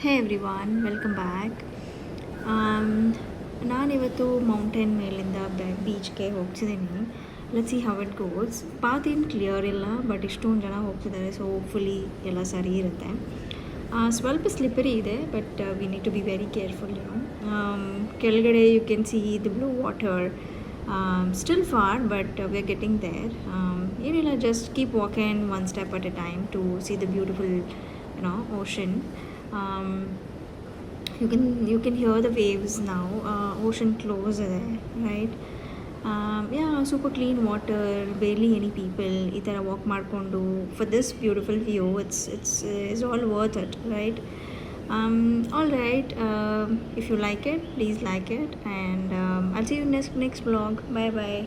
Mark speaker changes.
Speaker 1: ಹೇ everyone welcome back. ನಾನಿವತ್ತು mountain ಮೇಲಿಂದ ಬೀಚ್ಗೆ ಹೋಗ್ತಿದ್ದೀನಿ. Let's see how it goes. Path ಏನು ಕ್ಲಿಯರ್ ಇಲ್ಲ, ಬಟ್ ಇಷ್ಟೊಂದು ಜನ ಹೋಗ್ತಿದ್ದಾರೆ, ಸೊ ಹೋಪ್ಫುಲಿ ಎಲ್ಲ ಸರಿ ಇರುತ್ತೆ. ಸ್ವಲ್ಪ ಸ್ಲಿಪ್ಪರಿ ಇದೆ, but we need to be very careful. ಕೆಳಗಡೆ you can see the blue water. Still far, but we are getting there. ಏನಿಲ್ಲ, just keep walking one step at a time to see the beautiful, ocean. Um, you can hear the waves now. Ocean close there, right? Yeah, super clean water, barely any people. ಈ ಥರ walk ಮಾಡಿಕೊಂಡು for this beautiful view, it's all worth it, right? All right. If you like it, please like it, and I'll see you next vlog. Bye bye.